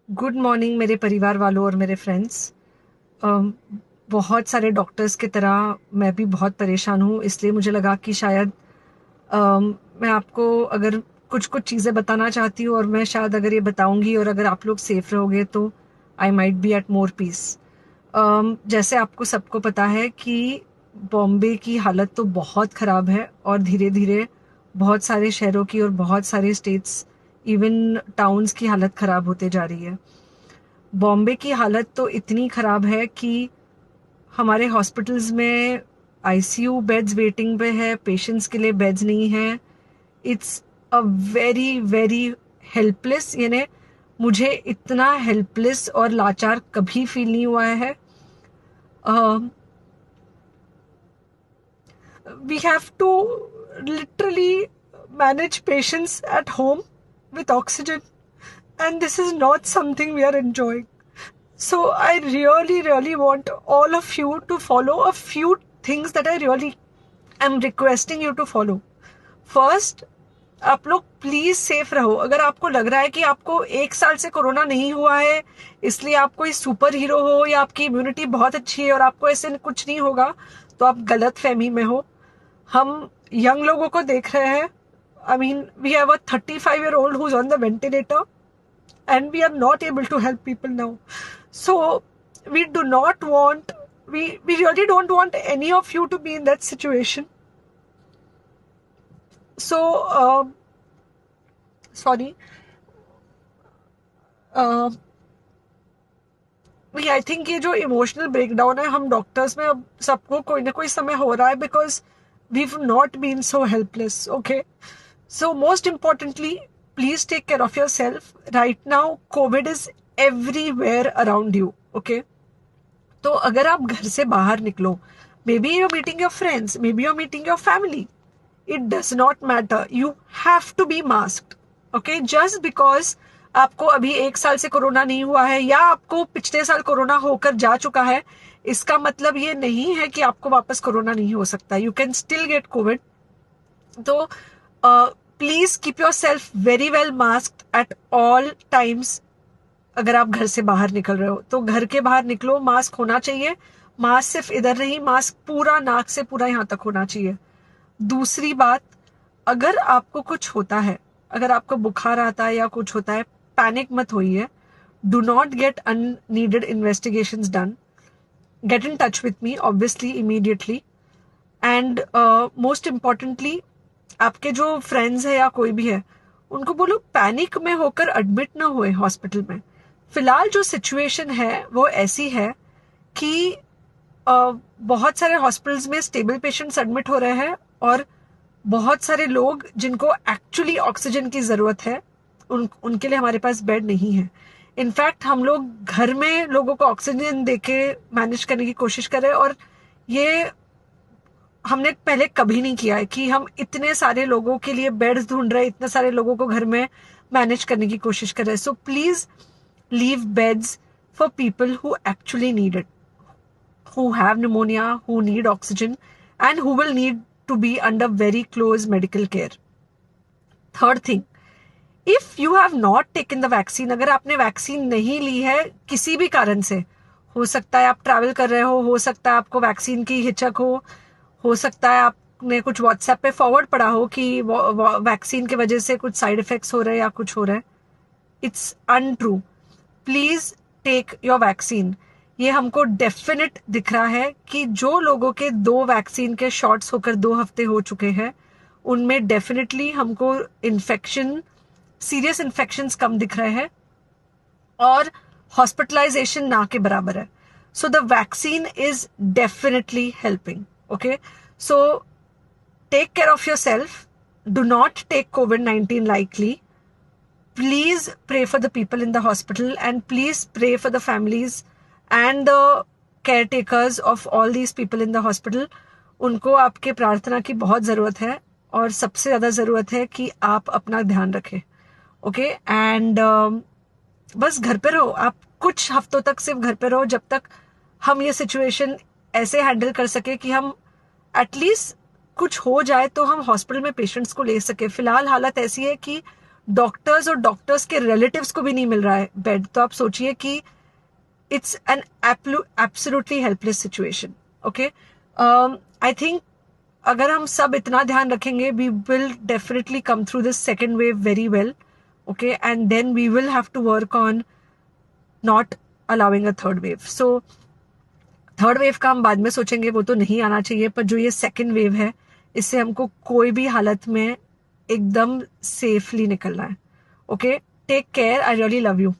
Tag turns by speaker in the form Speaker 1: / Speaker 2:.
Speaker 1: Good morning मेरे परिवार वालों और मेरे फ्रेंड्स। बहुत सारे डॉक्टर्स की तरह मैं भी बहुत परेशान हूँ, इसलिए मुझे लगा कि शायद मैं आपको अगर कुछ कुछ चीज़ें बताना चाहती हूँ, और मैं शायद अगर ये बताऊंगी और अगर आप लोग सेफ रहोगे तो I might be at more peace. जैसे आपको सबको पता है कि बॉम्बे की हालत तो बहुत ख़राब है, और धीरे धीरे बहुत सारे शहरों की और बहुत सारे स्टेट्स, इवन टाउन्स की हालत ख़राब होते जा रही है। बॉम्बे की हालत तो इतनी ख़राब है कि हमारे हॉस्पिटल्स में आईसीयू बेड्स वेटिंग पे है, पेशेंट्स के लिए बेड्स नहीं है। It's a very very helpless, यानी मुझे इतना हेल्पलेस और लाचार कभी फील नहीं हुआ है। We have to literally manage patients at home with oxygen, and this is not something we are enjoying. So I really, really want all of you to follow a few things that I really am requesting you to follow. First, आप लोग please safe रहो। अगर आपको लग रहा है कि आपको 1 साल से कोरोना नहीं हुआ है, इसलिए आप कोई सुपर हीरो हो या आपकी इम्यूनिटी बहुत अच्छी है और आपको ऐसे कुछ नहीं होगा, तो आप गलत फहमी में हो। हम यंग लोगों को देख रहे हैं। I mean, we have a 35-year-old who's on the ventilator, and we are not able to help people now. So we do not want, we really don't want any of you to be in that situation. So sorry, uh, I think ये जो emotional breakdown है, हम doctors में अब सबको कोई ना कोई समय हो रहा है, because we not been so helpless. Okay, so most importantly, please take care of yourself right now. Covid is everywhere around you. Okay, तो अगर आप घर से बाहर निकलो, maybe you're meeting your friends, maybe you're meeting your family, it does not matter, you have to be masked. Okay, just because आपको अभी 1 साल से कोरोना नहीं हुआ है या आपको पिछले साल कोरोना होकर जा चुका है, इसका मतलब ये नहीं है कि आपको वापस कोरोना नहीं हो सकता। You can still get covid. तो please keep yourself very well masked at all times. अगर आप घर से बाहर निकल रहे हो तो घर के बाहर निकलो, मास्क होना चाहिए। मास्क सिर्फ इधर नहीं, मास्क पूरा नाक से पूरा यहाँ तक होना चाहिए। दूसरी बात, अगर आपको कुछ होता है, अगर आपको बुखार आता है या कुछ होता है, पैनिक मत होइए। Do not get unneeded investigations done. Get in touch with me obviously immediately. And most importantly, आपके जो फ्रेंड्स है या कोई भी है, उनको बोलो पैनिक में होकर एडमिट ना हुए हॉस्पिटल में। फिलहाल जो सिचुएशन है वो ऐसी है कि बहुत सारे हॉस्पिटल्स में स्टेबल पेशेंट्स एडमिट हो रहे हैं, और बहुत सारे लोग जिनको एक्चुअली ऑक्सीजन की ज़रूरत है, उनके लिए हमारे पास बेड नहीं है। इनफैक्ट हम लोग घर में लोगों को ऑक्सीजन देके मैनेज करने की कोशिश कर रहे हैं, और ये हमने पहले कभी नहीं किया है कि हम इतने सारे लोगों के लिए बेड्स ढूंढ रहे हैं, इतने सारे लोगों को घर में मैनेज करने की कोशिश कर रहे हैं। So please leave beds for people who actually need it, who have pneumonia, who need oxygen, and who will need to be under very close medical care. Third thing, if you have not taken the vaccine, अगर आपने vaccine नहीं ली है किसी भी कारण से, हो सकता है आप ट्रैवल कर रहे हो सकता है आपको वैक्सीन की हिचक हो सकता है आपने कुछ व्हाट्सएप पे फॉरवर्ड पढ़ा हो कि वैक्सीन की वजह से कुछ साइड इफेक्ट्स हो रहे हैं या कुछ हो रहा है। It's untrue. Please take your vaccine. ये हमको डेफिनेट दिख रहा है कि जो लोगों के 2 वैक्सीन के शॉट्स होकर 2 हफ्ते हो चुके हैं, उनमें डेफिनेटली हमको इन्फेक्शन, सीरियस इन्फेक्शंस कम दिख रहे हैं, और हॉस्पिटलाइजेशन ना के बराबर है। So the vaccine is definitely helping. Okay, so take care of yourself. Do not take COVID-19 lightly. Please pray for the people in the hospital, and please pray for the families and the caretakers of all these people in the hospital. उनको आपके प्रार्थना की बहुत ज़रूरत है, और सबसे ज़्यादा ज़रूरत है कि आप अपना ध्यान रखें। ओके, एंड बस घर पे रहो। आप कुछ हफ्तों तक सिर्फ घर पे रहो, जब तक हम ये सिचुएशन ऐसे हैंडल कर सके कि हम एटलीस्ट कुछ हो जाए तो हम हॉस्पिटल में पेशेंट्स को ले सके। फिलहाल हालत ऐसी है कि डॉक्टर्स और डॉक्टर्स के रिलेटिव्स को भी नहीं मिल रहा है बेड, तो आप सोचिए कि it's an absolutely helpless situation. Okay, I think अगर हम सब इतना ध्यान रखेंगे, we will definitely come through this second wave very well. Okay, and then we will have to work on not allowing a third wave. So third wave का हम बाद में सोचेंगे, वो तो नहीं आना चाहिए, पर जो ये सेकेंड वेव है, इससे हमको कोई भी हालत में एकदम सेफली निकलना है. Okay, take care, I really love you.